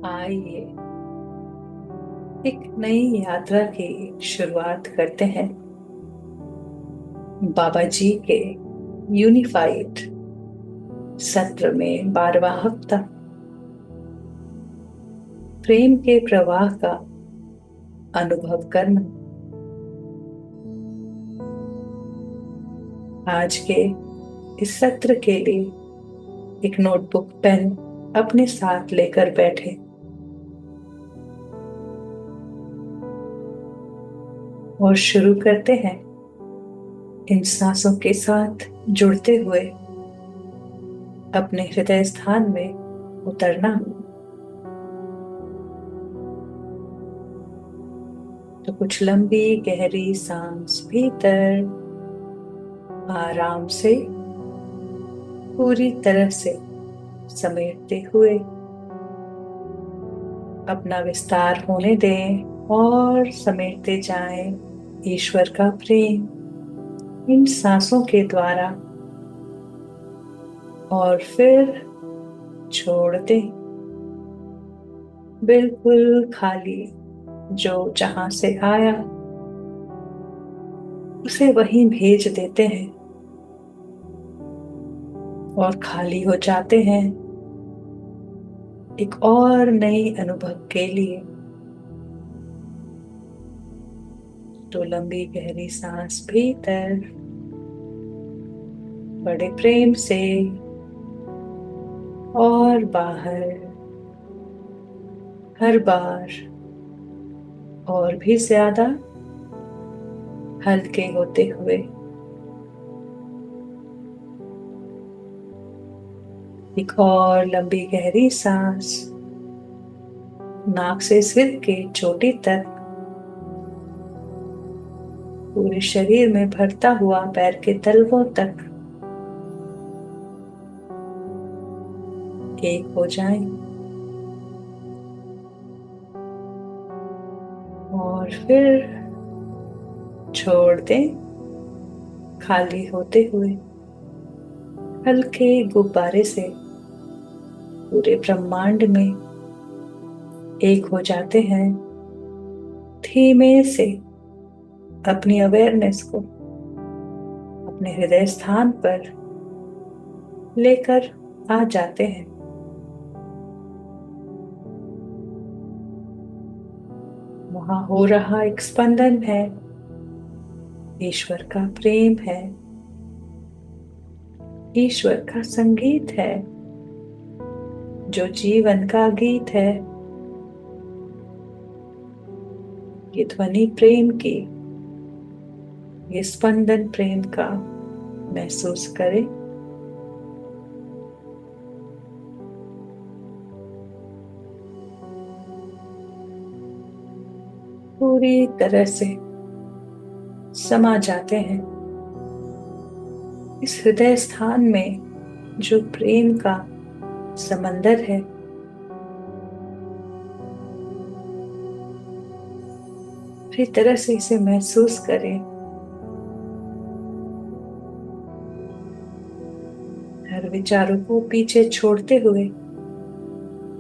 आइए एक नई यात्रा की शुरुआत करते हैं। बाबा जी के यूनिफाइड सत्र में 12वां हफ्ता, प्रेम के प्रवाह का अनुभव करना। आज के इस सत्र के लिए एक नोटबुक पेन अपने साथ लेकर बैठे और शुरू करते हैं इन सांसों के साथ जुड़ते हुए अपने हृदय स्थान में उतरना। तो कुछ लंबी गहरी सांस भीतर, आराम से पूरी तरह से समेटते हुए अपना विस्तार होने दें और समेटते जाएं ईश्वर का प्रेम इन सांसों के द्वारा, और फिर छोड़ दें बिल्कुल खाली। जो जहां से आया उसे वहीं भेज देते हैं और खाली हो जाते हैं एक और नई अनुभव के लिए। तो लंबी गहरी सांस भीतर, बड़े प्रेम से, और बाहर हर बार और भी ज्यादा हल्के होते हुए। एक और लंबी गहरी सांस नाक से सिर के चोटी तक, पूरे शरीर में भरता हुआ पैर के तलवों तक एक हो जाएं, और फिर छोड़ दें खाली होते हुए। हल्के गुब्बारे से पूरे ब्रह्मांड में एक हो जाते हैं। धीमे से अपनी अवेयरनेस को अपने हृदय स्थान पर लेकर आ जाते हैं। वहां हो रहा एक स्पंदन है, ईश्वर का प्रेम है, ईश्वर का संगीत है, जो जीवन का गीत है। ये ध्वनि प्रेम की, ये स्पंदन प्रेम का महसूस करें। पूरी तरह से समा जाते हैं इस हृदय स्थान में जो प्रेम का समंदर है। पूरी तरह से इसे महसूस करें। हर विचारों को पीछे छोड़ते हुए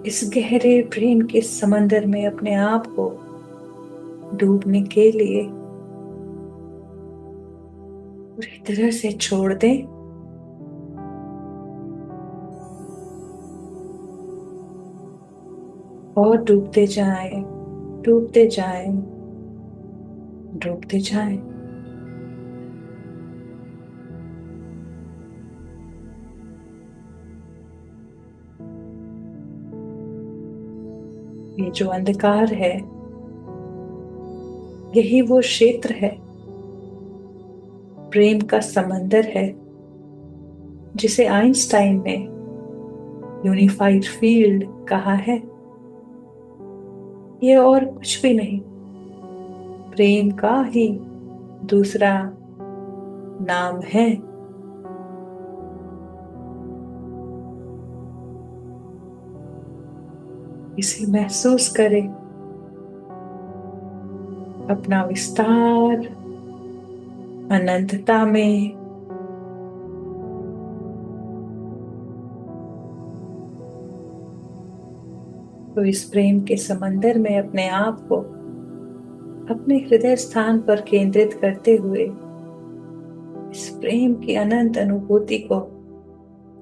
इस गहरे प्रेम के समंदर में अपने आप को डूबने के लिए पूरी तरह से छोड़ दें। और डूबते जाएं, डूबते जाएं, डूबते जाएं। ये जो अंधकार है, यही वो क्षेत्र है, प्रेम का समंदर है, जिसे आइंस्टाइन ने यूनिफाइड फील्ड कहा है। ये और कुछ भी नहीं, प्रेम का ही दूसरा नाम है। इसे महसूस करें, अपना विस्तार अनंतता में। तो इस प्रेम के समंदर में अपने आप को अपने हृदय स्थान पर केंद्रित करते हुए इस प्रेम की अनंत अनुभूति को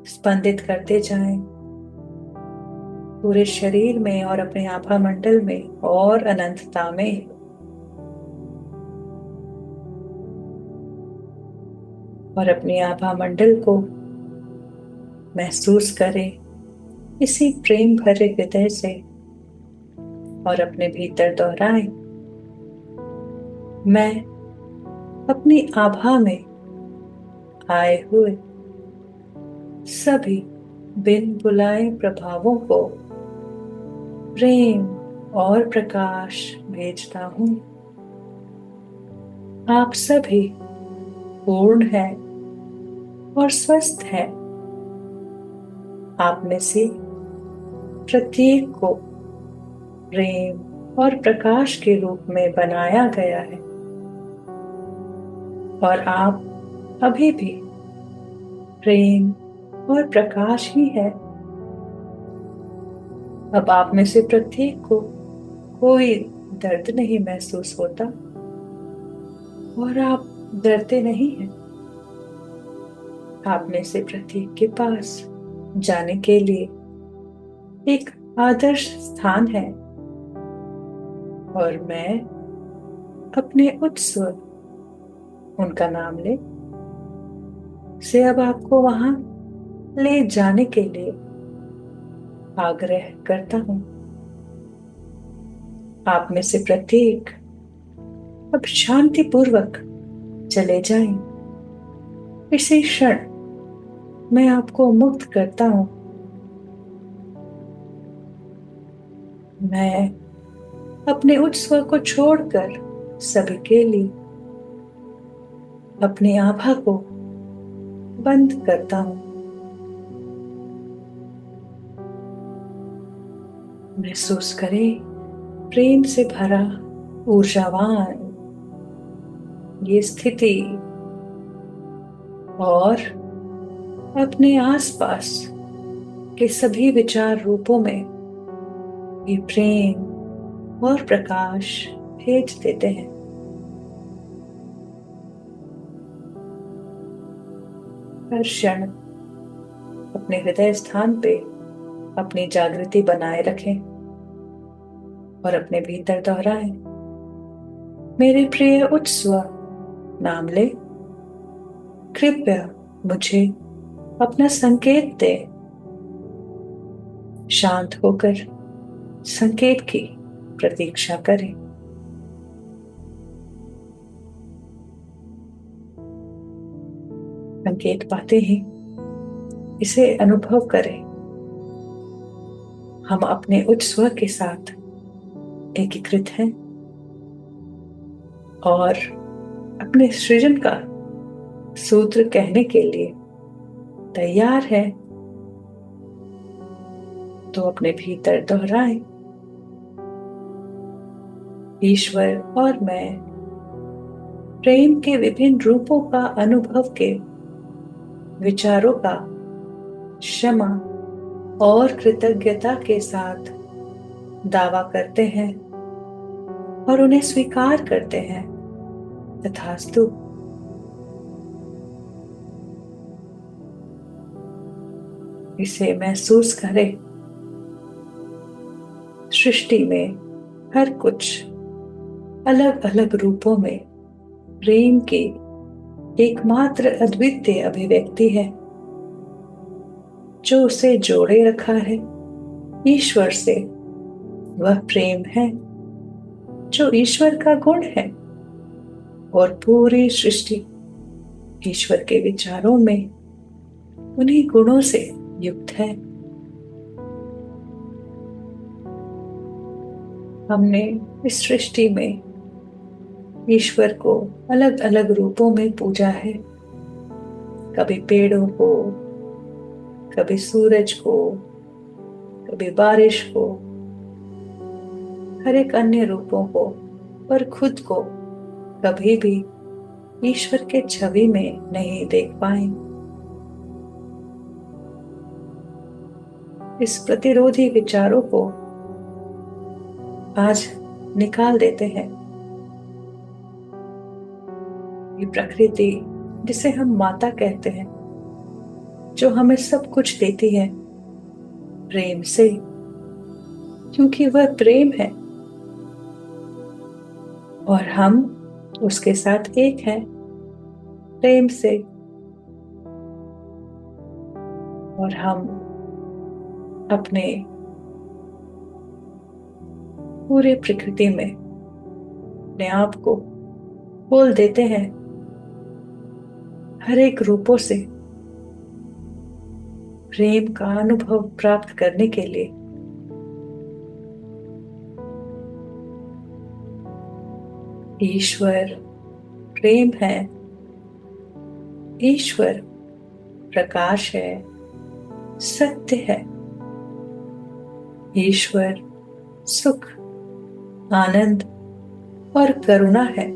स्पंदित करते जाएं, पूरे शरीर में और अपने आभा मंडल में और अनंतता में। और अपने आभा मंडल को महसूस करें इसी प्रेम भरे हृदय से और अपने भीतर दोहराएं, मैं अपनी आभा में आए हुए सभी बिन बुलाए प्रभावों को प्रेम और प्रकाश भेजता हूं। आप सभी पूर्ण हैं और स्वस्थ हैं। आप में से प्रत्येक को प्रेम और प्रकाश के रूप में बनाया गया है और आप अभी भी प्रेम और प्रकाश ही है। अब आप में से प्रत्येक को कोई दर्द नहीं महसूस होता और आप डरते नहीं हैं। आप में से प्रत्येक के पास जाने के लिए एक आदर्श स्थान है और मैं अपने उच्च स्वर, उनका नाम ले, से अब आपको वहां ले जाने के लिए आग्रह करता हूं। आप में से प्रत्येक अब शांतिपूर्वक चले जाएं। इसी क्षण मैं आपको मुक्त करता हूं। मैं अपने उच्च स्वर को छोड़कर सभी के लिए अपनी आभा को बंद करता हूं। महसूस करें प्रेम से भरा ऊर्जावान ये स्थिति और अपने आसपास के सभी विचार रूपों में ये प्रेम और प्रकाश भेज देते हैं। हर क्षण अपने हृदय स्थान पे अपनी जागृति बनाए रखें और अपने भीतर दोहराएं, मेरे प्रिय उच्च स्वर, नाम ले, कृपया मुझे अपना संकेत दे। शांत होकर संकेत की प्रतीक्षा करें। संकेत पाते ही इसे अनुभव करें। हम अपने उच्च स्वर के साथ एकीकृत हैं और अपने सृजन का सूत्र कहने के लिए तैयार है। तो अपने भीतर दोहराएं, ईश्वर और मैं प्रेम के विभिन्न रूपों का अनुभव के विचारों का क्षमा और कृतज्ञता के साथ दावा करते हैं और उन्हें स्वीकार करते हैं। तथास्तु। इसे महसूस करें। सृष्टि में हर कुछ अलग अलग रूपों में प्रेम की एकमात्र अद्वितीय अभिव्यक्ति है जो उसे जोड़े रखा है ईश्वर से। वह प्रेम है जो ईश्वर का गुण है और पूरी सृष्टि ईश्वर के विचारों में उन्हीं गुणों से युक्त है। हमने इस सृष्टि में ईश्वर को अलग अलग रूपों में पूजा है। कभी पेड़ों को, कभी सूरज को, कभी बारिश को, हर एक अन्य रूपों को, पर खुद को कभी भी ईश्वर के छवि में नहीं देख पाए। इस प्रतिरोधी विचारों को आज निकाल देते हैं। ये प्रकृति जिसे हम माता कहते हैं, जो हमें सब कुछ देती है प्रेम से, क्योंकि वह प्रेम है और हम उसके साथ एक हैं प्रेम से। और हम अपने पूरे प्रकृति में अपने आप को खोल देते हैं हर एक रूपों से प्रेम का अनुभव प्राप्त करने के लिए। ईश्वर प्रेम है, ईश्वर प्रकाश है, सत्य है। ईश्वर सुख, आनंद और करुणा है।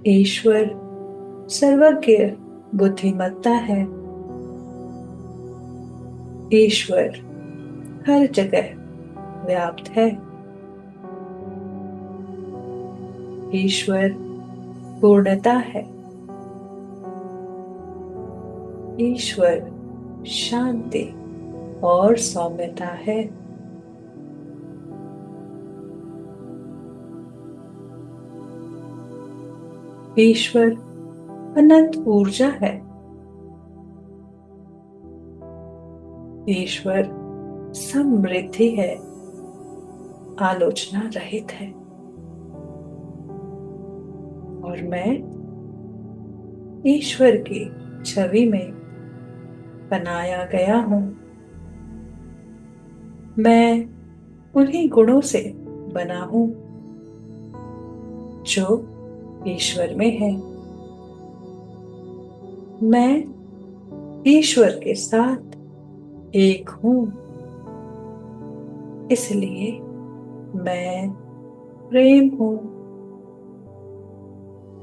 ईश्वर सर्वज्ञ बुद्धिमत्ता है। ईश्वर हर जगह व्याप्त है। ईश्वर पूर्णता है। ईश्वर शांति और सौम्यता है। ईश्वर अनंत ऊर्जा है। ईश्वर समृद्धि है, आलोचना रहित है। और मैं ईश्वर की छवि में बनाया गया हूं। मैं उन्हीं गुणों से बना हूं जो ईश्वर में है। मैं ईश्वर के साथ एक हूं, इसलिए मैं प्रेम हूं।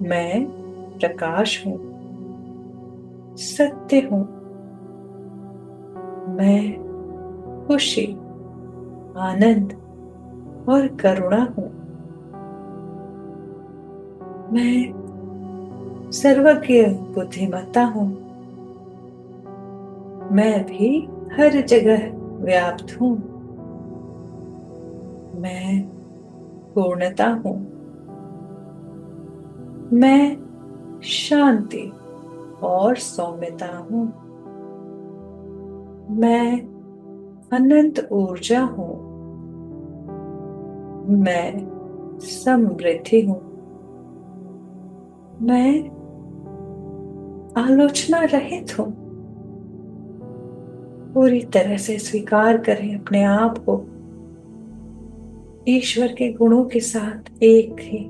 मैं प्रकाश हूं, सत्य हूं। मैं खुशी, आनंद और करुणा हूं। मैं सर्वज्ञ बुद्धिमत्ता हूं। मैं भी हर जगह व्याप्त हूं। मैं पूर्णता हूं। मैं शांति और सौम्यता हूं। मैं अनंत ऊर्जा हूं। मैं समृद्धि हूं। मैं आलोचना रहित हूं। पूरी तरह से स्वीकार करें अपने आप को ईश्वर के गुणों के साथ एक ही।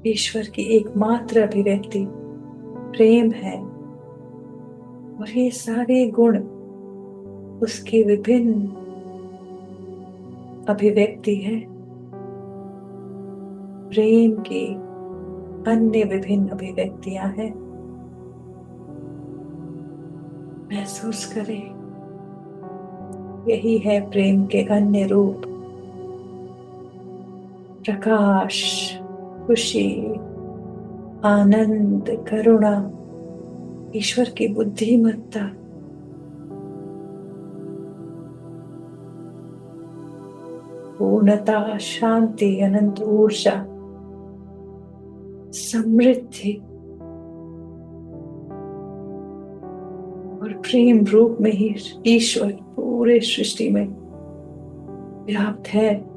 ईश्वर की एकमात्र अभिव्यक्ति प्रेम है और ये सारे गुण उसकी विभिन्न अभिव्यक्ति है। प्रेम की अन्य विभिन्न अभिव्यक्तियां हैं। महसूस करें, यही है प्रेम के अन्य रूप। प्रकाश, खुशी, आनंद, करुणा, ईश्वर की बुद्धिमत्ता, पूर्णता, शांति, अनंत ऊर्जा, समृद्धि और प्रेम रूप में ही ईश्वर पूरे सृष्टि में व्याप्त है।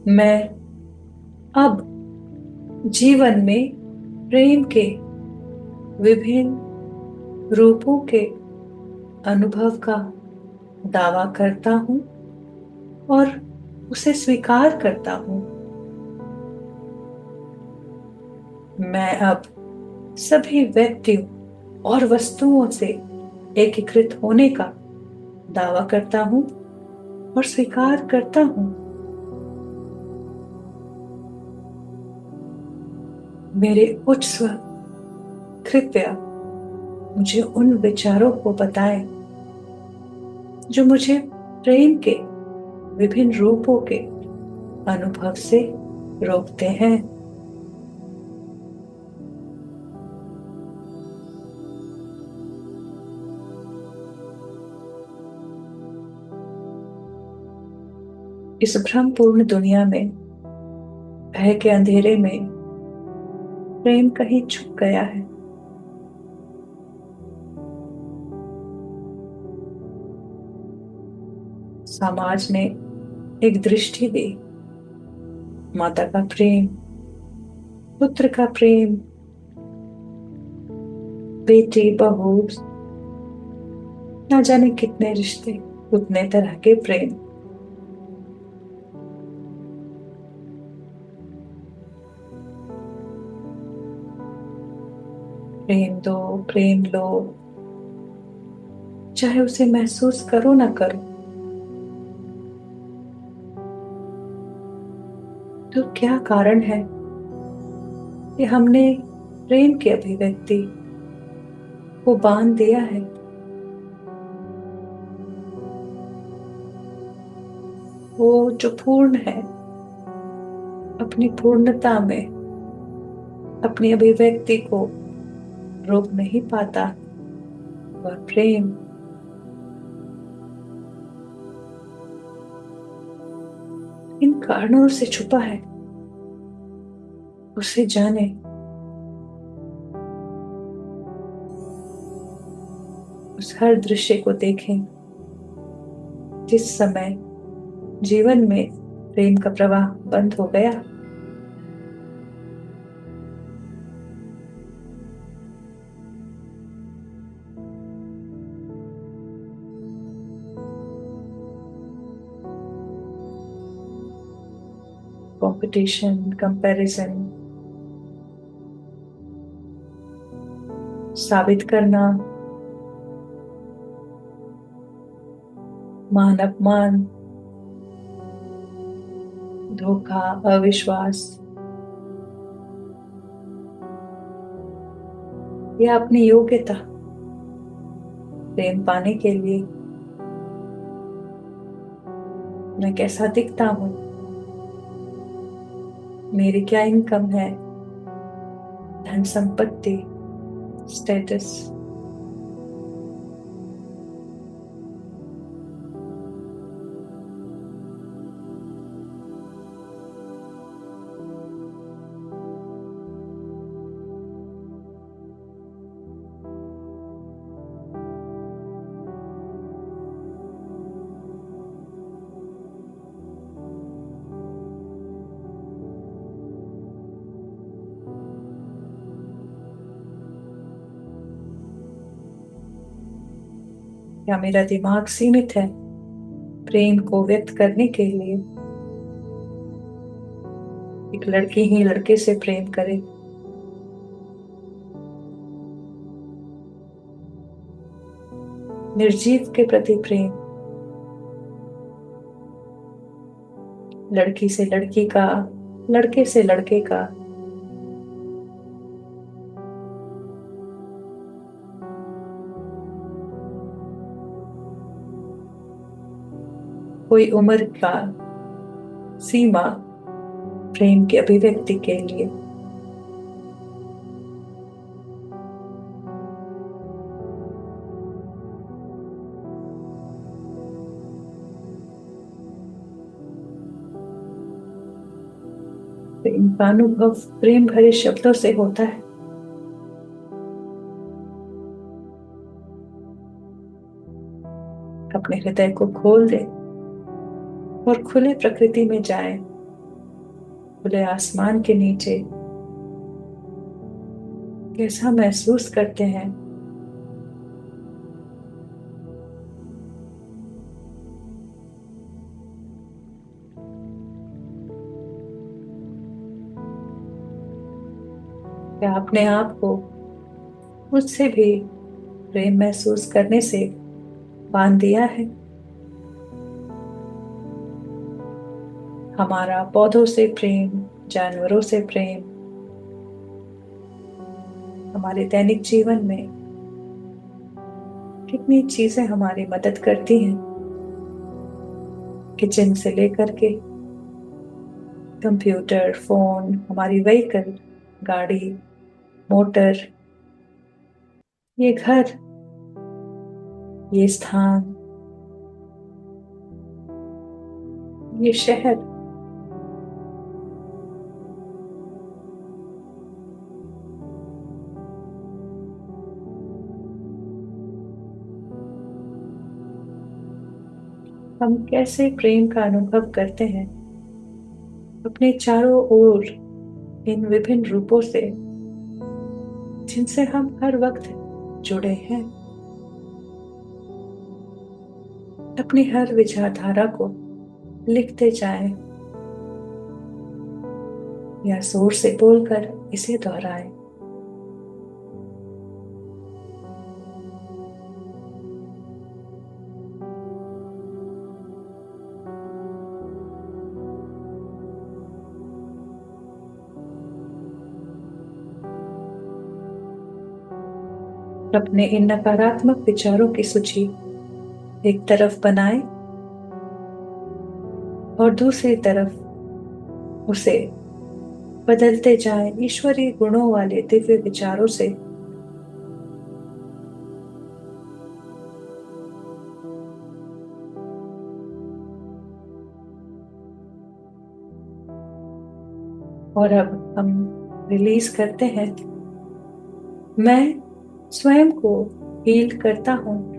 मैं अब जीवन में प्रेम के विभिन्न रूपों के अनुभव का दावा करता हूं और उसे स्वीकार करता हूं। मैं अब सभी व्यक्तियों और वस्तुओं से एकीकृत होने का दावा करता हूँ और स्वीकार करता हूँ, मेरे उच्च स्व कृपया मुझे उन विचारों को बताएं जो मुझे प्रेम के विभिन्न रूपों के अनुभव से रोकते हैं। इस भ्रमपूर्ण दुनिया में, भय के अंधेरे में प्रेम कहीं छुप गया है। समाज ने एक दृष्टि दी, माता का प्रेम, पुत्र का प्रेम, बेटी बहू, ना जाने कितने रिश्ते, उतने तरह के प्रेम। प्रेम दो, प्रेम लो, चाहे उसे महसूस करो ना करो। तो क्या कारण है कि हमने प्रेम की अभिव्यक्ति को बांध दिया है? वो जो पूर्ण है, अपनी पूर्णता में अपनी अभिव्यक्ति को रोक नहीं पाता, वह प्रेम इन कारणों से छुपा है। उसे जाने, उस हर दृश्य को देखें जिस समय जीवन में प्रेम का प्रवाह बंद हो गया। कंपटीशन, कंपैरिजन, साबित करना, मान अपमान, धोखा, अविश्वास या अपनी योग्यता प्रेम पाने के लिए, मैं कैसा दिखता हूँ, मेरी क्या इनकम है, धन संपत्ति, स्टेटस, क्या मेरा दिमाग सीमित है प्रेम को व्यक्त करने के लिए? एक लड़की ही लड़के से प्रेम करे, निर्जीव के प्रति प्रेम, लड़की से लड़की का, लड़के से लड़के का, कोई उम्र का सीमा प्रेम की अभिव्यक्ति के लिए। प्रेम का अनुभव प्रेम भरे शब्दों से होता है। अपने हृदय को खोल दे और खुले प्रकृति में जाए, खुले आसमान के नीचे कैसा महसूस करते हैं। क्या अपने आप को मुझसे भी प्रेम महसूस करने से बांध दिया है। हमारा पौधों से प्रेम, जानवरों से प्रेम हमारे दैनिक जीवन में कितनी चीजें हमारी मदद करती हैं। किचन से लेकर के कंप्यूटर, फोन, हमारी व्हीकल, गाड़ी, मोटर, ये घर, ये स्थान, ये शहर, हम कैसे प्रेम का अनुभव करते हैं अपने चारों ओर इन विभिन्न रूपों से जिनसे हम हर वक्त जुड़े हैं। अपनी हर विचारधारा को लिखते जाएं या जोर से बोलकर इसे दोहराएं। अपने इन नकारात्मक विचारों की सूची एक तरफ बनाएं और दूसरी तरफ उसे बदलते जाएं ईश्वरीय गुणों वाले दिव्य विचारों से। और अब हम रिलीज करते हैं। मैं स्वयं को हील करता हूं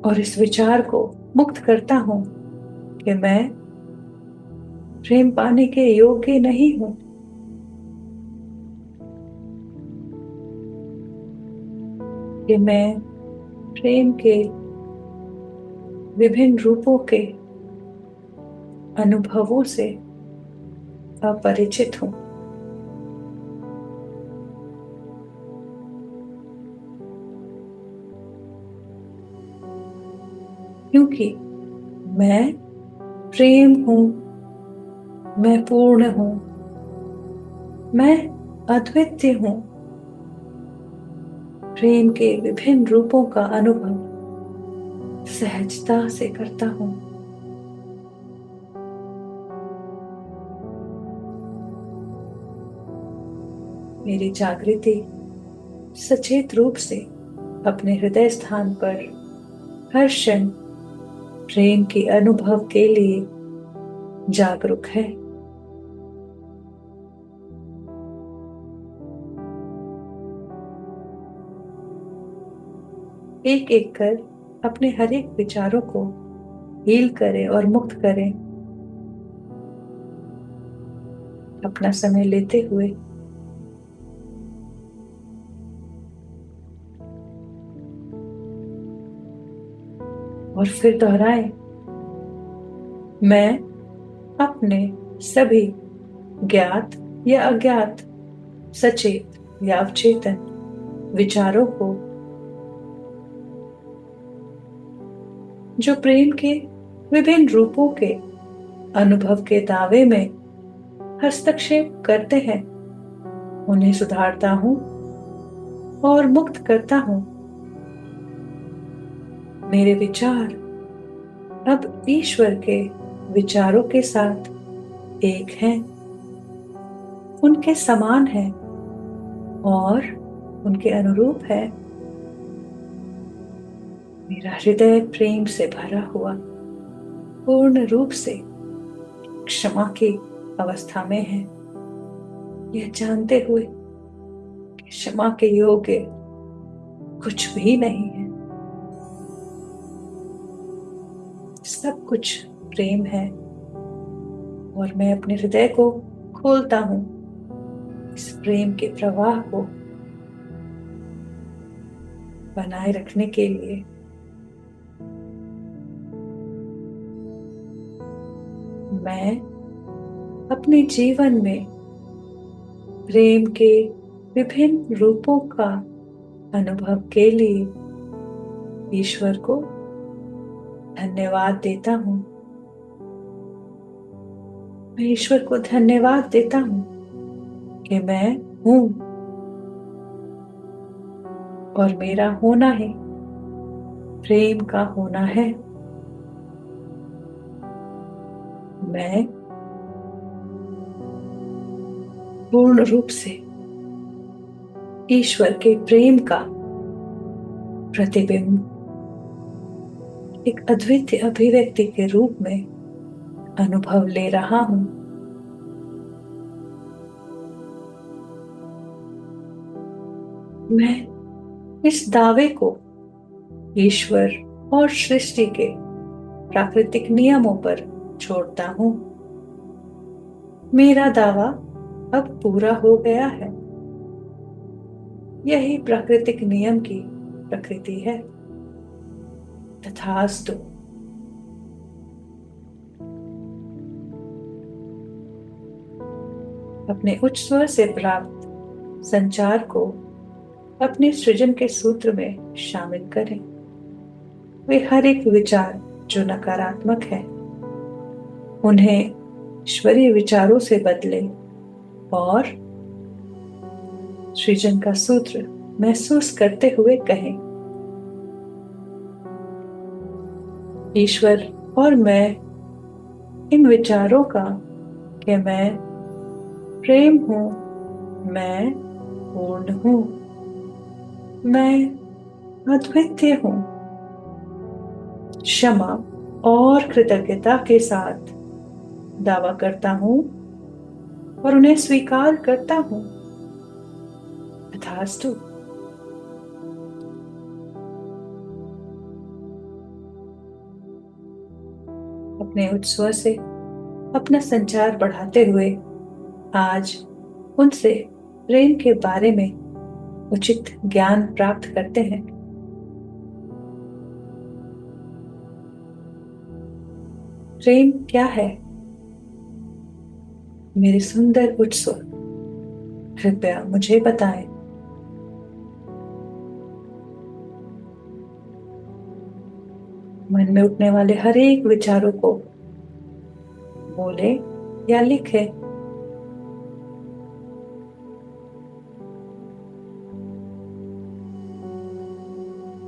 और इस विचार को मुक्त करता हूं कि मैं प्रेम पाने के योग्य नहीं हूं। कि मैं प्रेम के विभिन्न रूपों के अनुभवों से अपरिचित हूं। क्योंकि मैं प्रेम हूं, मैं पूर्ण हूं, मैं अद्वितीय हूं। प्रेम के विभिन्न रूपों का अनुभव सहजता से करता हूं। मेरी जागृति सचेत रूप से अपने हृदय स्थान पर हर क्षण प्रेम के अनुभव के लिए जागरूक है। एक एक कर अपने हर एक विचारों को हील करें और मुक्त करें। अपना समय लेते हुए और फिर दोहराएं। मैं अपने सभी ज्ञात या अज्ञात, सचेत या अवचेतन विचारों को जो प्रेम के विभिन्न रूपों के अनुभव के दावे में हस्तक्षेप करते हैं, उन्हें सुधारता हूं और मुक्त करता हूं। मेरे विचार अब ईश्वर के विचारों के साथ एक हैं, उनके समान हैं और उनके अनुरूप है। मेरा हृदय प्रेम से भरा हुआ पूर्ण रूप से क्षमा की अवस्था में है, यह जानते हुए कि क्षमा के योग्य कुछ भी नहीं है। सब कुछ प्रेम है और मैं अपने हृदय को खोलता हूं इस प्रेम के प्रवाह को बनाए रखने के लिए। मैं अपने जीवन में प्रेम के विभिन्न रूपों का अनुभव के लिए ईश्वर को धन्यवाद देता हूँ। मैं ईश्वर को धन्यवाद देता हूँ कि मैं हूँ और मेरा होना ही प्रेम का होना है। मैं पूर्ण रूप से ईश्वर के प्रेम का प्रतिबिंब एक अद्वितीय अभिव्यक्ति के रूप में अनुभव ले रहा हूं। मैं इस दावे को ईश्वर और सृष्टि के प्राकृतिक नियमों पर छोड़ता हूं। मेरा दावा अब पूरा हो गया है। यही प्राकृतिक नियम की प्रकृति है। तथास्तु। अपने उच्च स्वर से प्राप्त संचार को अपने सृजन के सूत्र में शामिल करें। वे हर एक विचार जो नकारात्मक है उन्हें ईश्वरीय विचारों से बदले और सृजन का सूत्र महसूस करते हुए कहें, ईश्वर और मैं इन विचारों का कि मैं प्रेम हूं, मैं पूर्ण हूं, मैं अद्वितीय हूं, क्षमा और कृतज्ञता के साथ दावा करता हूं और उन्हें स्वीकार करता हूं। तथास्तु। अपने उच्च स्वर से अपना संचार बढ़ाते हुए आज उनसे प्रेम के बारे में उचित ज्ञान प्राप्त करते हैं। प्रेम क्या है? मेरे सुंदर उच्च स्वर कृपया मुझे बताएं। मन में उठने वाले हर एक विचारों को बोले या लिखे।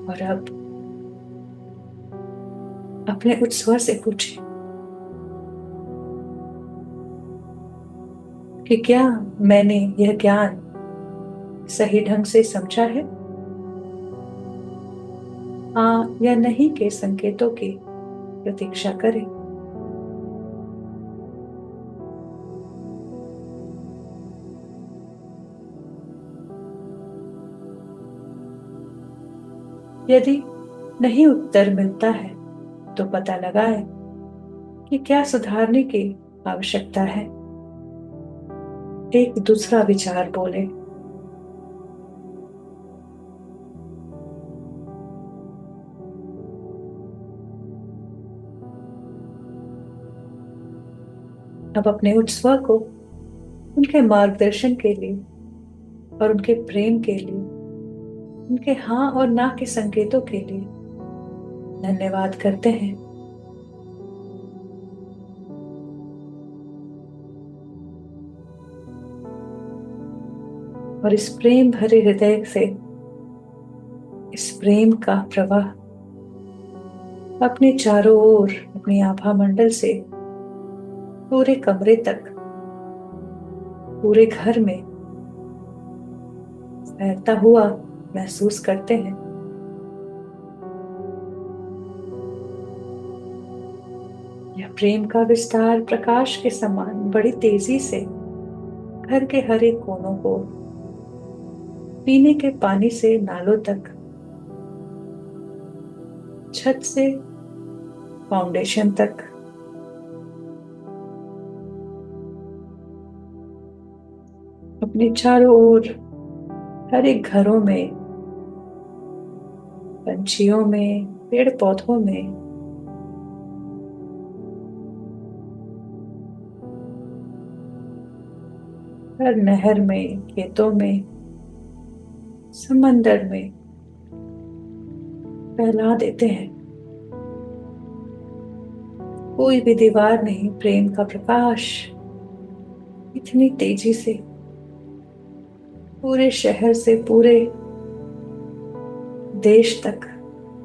और अब अपने उच्च स्वर से पूछें कि क्या मैंने यह ज्ञान सही ढंग से समझा है? हाँ या नहीं के संकेतों की प्रतीक्षा करें। यदि नहीं उत्तर मिलता है तो पता लगाएं कि क्या सुधारने की आवश्यकता है। एक दूसरा विचार बोले। अब अपने उच्च स्वर को उनके मार्गदर्शन के लिए और उनके प्रेम के लिए, उनके हाँ और ना के संकेतों के लिए धन्यवाद करते हैं। और इस प्रेम भरे हृदय से इस प्रेम का प्रवाह अपने चारों ओर अपनी आभा मंडल से पूरे कमरे तक, पूरे घर में फैलता हुआ महसूस करते हैं। यह प्रेम का विस्तार प्रकाश के समान बड़ी तेजी से घर के हर एक कोनों को, पीने के पानी से नालों तक, छत से फाउंडेशन तक, अपने चारों ओर हर एक घरों में, पंछियों में, पेड़ पौधों में, हर नहर में, खेतों में, समंदर में, फैला देते हैं। कोई भी दीवार नहीं, प्रेम का प्रकाश इतनी तेजी से पूरे शहर से पूरे देश तक,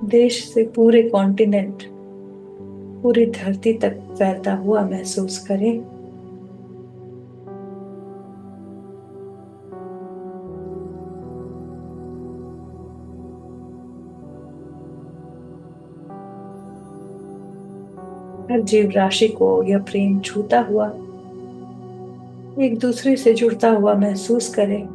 देश से पूरे कॉन्टिनेंट, पूरी धरती तक फैलता हुआ महसूस करें। हर जीव राशि को यह प्रेम छूता हुआ, एक दूसरे से जुड़ता हुआ महसूस करें।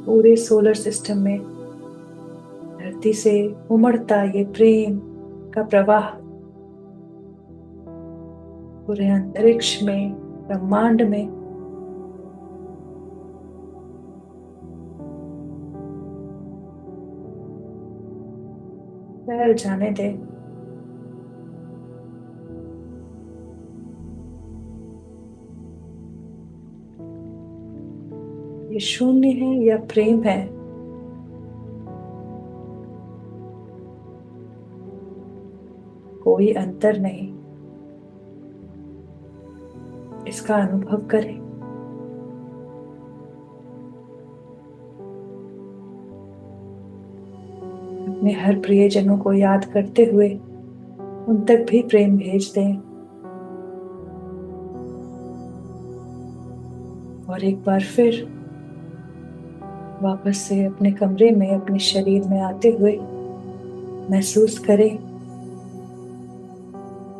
पूरे सोलर सिस्टम में धरती से उमड़ता ये प्रेम का प्रवाह पूरे अंतरिक्ष में, ब्रह्मांड में फैल जाने दे। ये शून्य है या प्रेम है, कोई अंतर नहीं। इसका अनुभव करें। अपने हर प्रियजनों को याद करते हुए उन तक भी प्रेम भेज दें। और एक बार फिर वापस से अपने कमरे में, अपने शरीर में आते हुए महसूस करें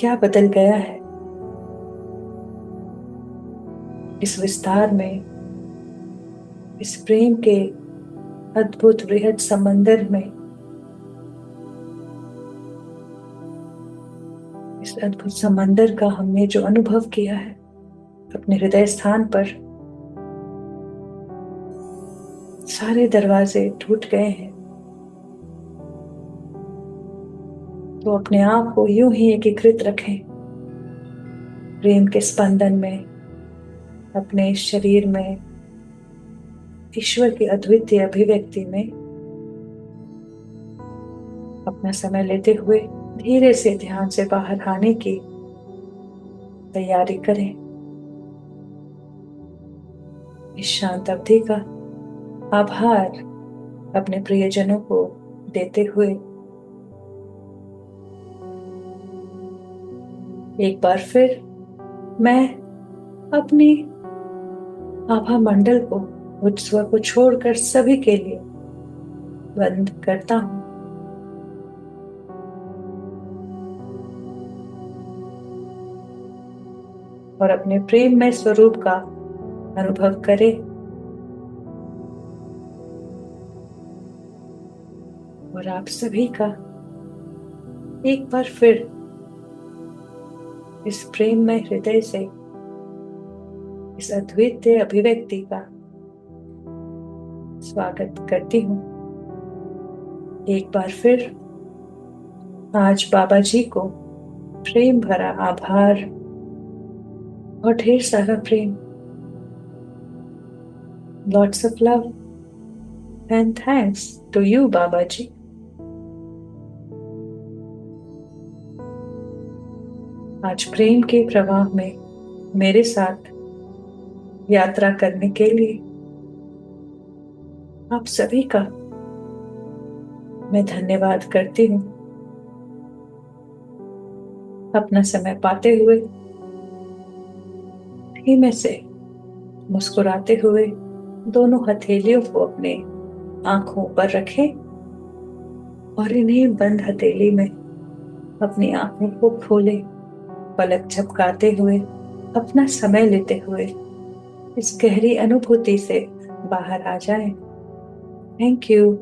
क्या बदल गया है इस विस्तार में, इस प्रेम के अद्भुत वृहद समंदर में, इस अद्भुत समंदर का हमने जो अनुभव किया है अपने हृदय स्थान पर। सारे दरवाजे टूट गए हैं, तो अपने आप को यूं ही एकीकृत रखें प्रेम के स्पंदन में, अपने शरीर में, ईश्वर की अद्वितीय अभिव्यक्ति में। अपना समय लेते हुए धीरे से ध्यान से बाहर आने की तैयारी करें। इस शांत अवधि का आभार अपने प्रियजनों को देते हुए एक बार फिर मैं अपनी आभा मंडल को, उत्सव को छोड़कर सभी के लिए बंद करता हूं। और अपने प्रेम में स्वरूप का अनुभव करें। और आप सभी का एक बार फिर इस प्रेम में हृदय से, इस अद्वितीय अभिव्यक्ति का स्वागत करती हूँ। एक बार फिर आज बाबा जी को प्रेम भरा आभार और ढेर सारा प्रेम। Lots of love and thanks to you, बाबा जी। आज प्रेम के प्रवाह में मेरे साथ यात्रा करने के लिए आप सभी का मैं धन्यवाद करती हूँ। अपना समय पाते हुए धीमे से मुस्कुराते हुए दोनों हथेलियों को अपने आंखों पर रखें और इन्हें बंद हथेली में अपनी आंखों को खोलें, पलक झपकाते हुए, अपना समय लेते हुए इस गहरी अनुभूति से बाहर आ जाएं। Thank you.